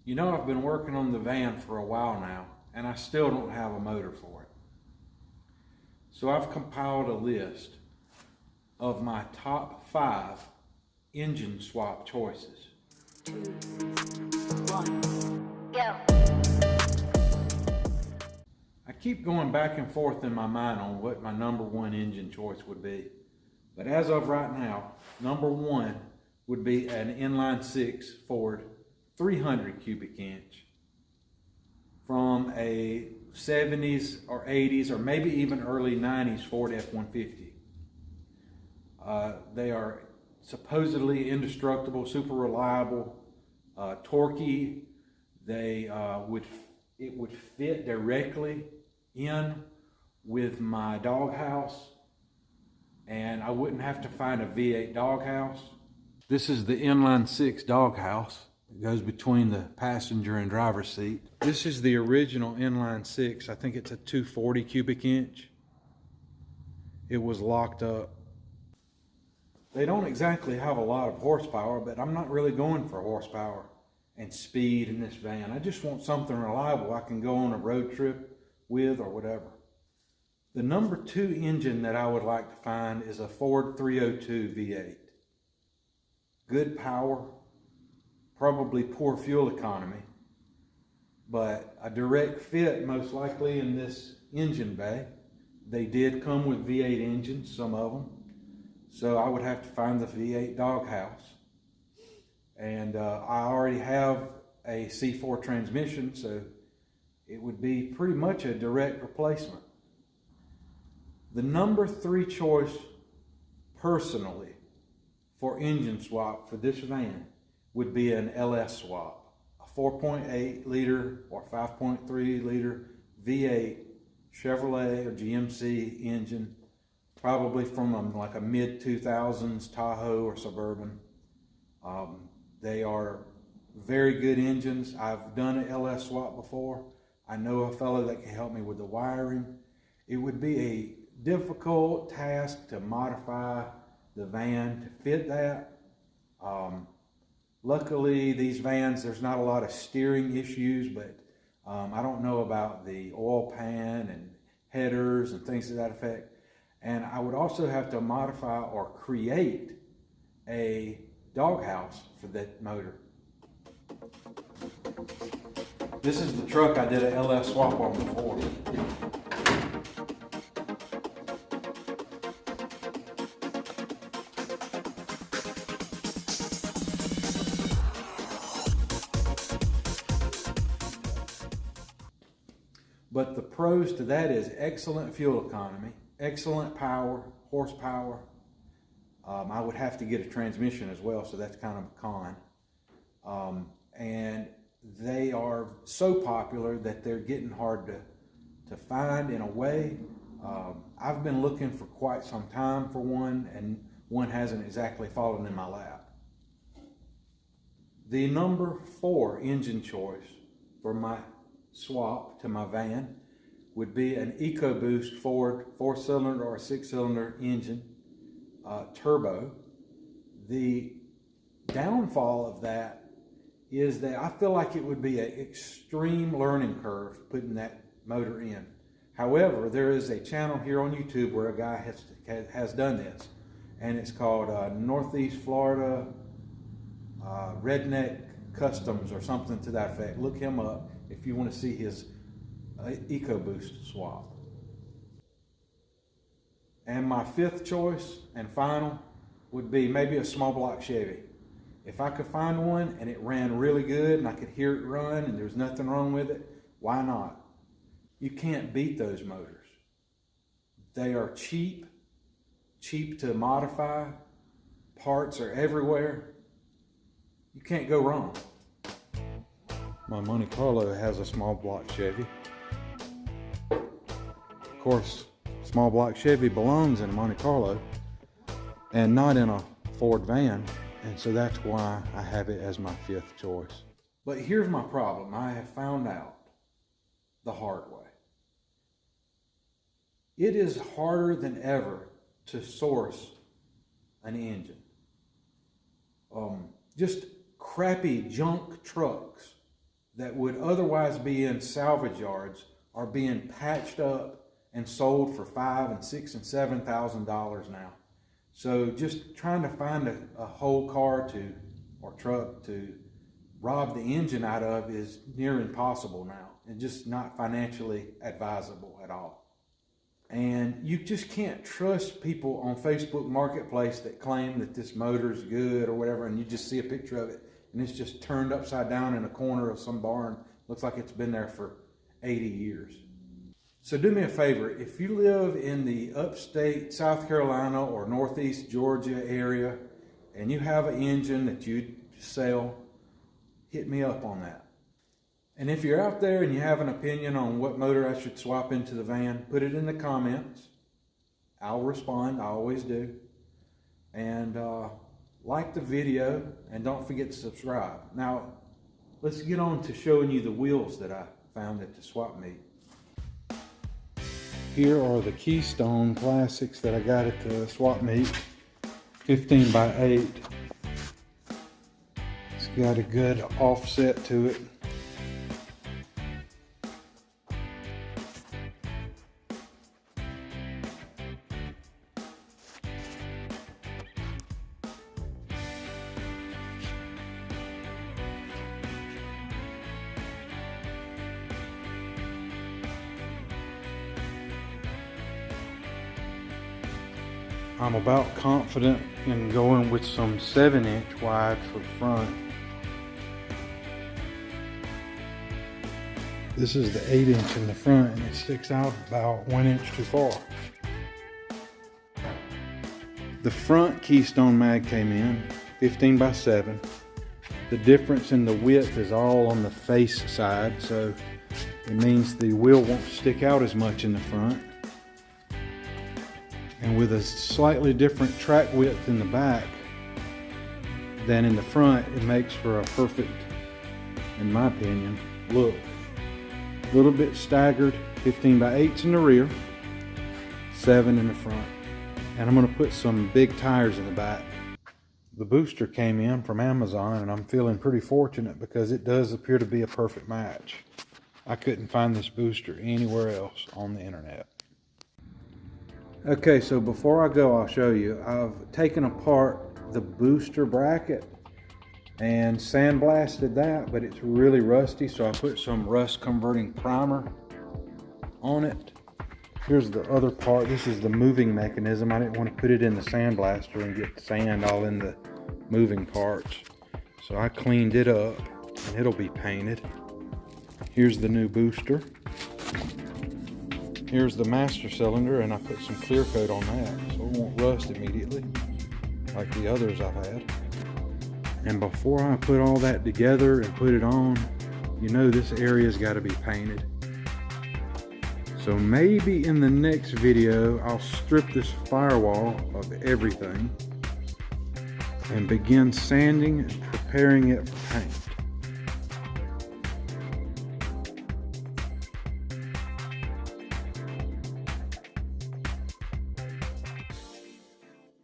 You know, I've been working on the van for a while now, and I still don't have a motor for it. So I've compiled a list of my top 5 engine swap choices. 2, 1, go. I keep going back and forth in my mind on what my number 1 engine choice would be. But as of right now, number 1 would be an inline 6 Ford 300 cubic inch from a 70s or 80s or maybe even early 90s Ford F-150. They are supposedly indestructible, super reliable, torquey. It would fit directly in with my doghouse, and I wouldn't have to find a V8 doghouse. This is the inline 6 doghouse. It goes between the passenger and driver's seat. This is the original inline 6. I think it's a 240 cubic inch. It was locked up. They don't exactly have a lot of horsepower, but I'm not really going for horsepower and speed in this van. I just want something reliable I can go on a road trip with or whatever. The number 2 engine that I would like to find is a Ford 302 V8. Good power, probably poor fuel economy, but a direct fit most likely in this engine bay. They did come with V8 engines, some of them, so I would have to find the V8 doghouse. And I already have a C4 transmission, so it would be pretty much a direct replacement. The number 3 choice personally for engine swap for this van would be an LS swap, a 4.8 liter or 5.3 liter V8 Chevrolet or GMC engine, probably from like a mid-2000s Tahoe or Suburban. They are very good engines. I've done an LS swap before. I know a fellow that can help me with the wiring. It would be a difficult task to modify the van to fit that. Luckily, these vans, there's not a lot of steering issues, but I don't know about the oil pan and headers and things to that effect. And I would also have to modify or create a doghouse for that motor. This is the truck I did an LS swap on before. But the pros to that is excellent fuel economy, excellent power, horsepower. I would have to get a transmission as well, so that's kind of a con. And they are so popular that they're getting hard to find in a way. I've been looking for quite some time for one, and one hasn't exactly fallen in my lap. The number 4 engine choice for my swap to my van would be an EcoBoost Ford 4-cylinder or 6-cylinder engine, turbo. The downfall of that is that I feel like it would be an extreme learning curve putting that motor in. However, there is a channel here on YouTube where a guy has done this, and it's called Northeast Florida Redneck Customs or something to that effect. Look him up if you want to see his EcoBoost swap. And my 5th choice and final would be maybe a small block Chevy. If I could find one and it ran really good and I could hear it run and there's nothing wrong with it, why not? You can't beat those motors. They are cheap to modify, parts are everywhere. You can't go wrong. My Monte Carlo has a small block Chevy. Of course, small block Chevy belongs in a Monte Carlo and not in a Ford van, and so that's why I have it as my 5th choice. But here's my problem. I have found out the hard way. It is harder than ever to source an engine. Just crappy junk trucks that would otherwise be in salvage yards are being patched up and sold for $5,000 and $6,000 and $7,000 now. So just trying to find a whole car or truck to rob the engine out of is near impossible now, and just not financially advisable at all. And you just can't trust people on Facebook Marketplace that claim that this motor is good or whatever, and you just see a picture of it and it's just turned upside down in a corner of some barn. Looks like it's been there for 80 years. So do me a favor, if you live in the upstate South Carolina or Northeast Georgia area and you have an engine that you'd sell, hit me up on that. And if you're out there and you have an opinion on what motor I should swap into the van, put it in the comments. I'll respond, I always do. And like the video, and don't forget to subscribe. Now, let's get on to showing you the wheels that I found at the swap meet. Here are the Keystone Classics that I got at the swap meet. 15 by 8. It's got a good offset to it. I'm about confident in going with some 7-inch wide for the front. This is the 8-inch in the front, and it sticks out about 1 inch too far. The front Keystone mag came in 15 by 7. The difference in the width is all on the face side, so it means the wheel won't stick out as much in the front. And with a slightly different track width in the back than in the front, it makes for a perfect, in my opinion, look. A little bit staggered, 15 by 8s in the rear, 7 in the front. And I'm going to put some big tires in the back. The booster came in from Amazon, and I'm feeling pretty fortunate because it does appear to be a perfect match. I couldn't find this booster anywhere else on the internet. Okay, so before I go, I'll show you. I've taken apart the booster bracket and sandblasted that, but it's really rusty, so I put some rust converting primer on it. Here's the other part. This is the moving mechanism. I didn't want to put it in the sandblaster and get sand all in the moving parts. So I cleaned it up, and it'll be painted. Here's the new booster. Here's the master cylinder, and I put some clear coat on that so it won't rust immediately like the others I've had. And before I put all that together and put it on, you know this area's got to be painted. So maybe in the next video I'll strip this firewall of everything and begin sanding and preparing it for paint.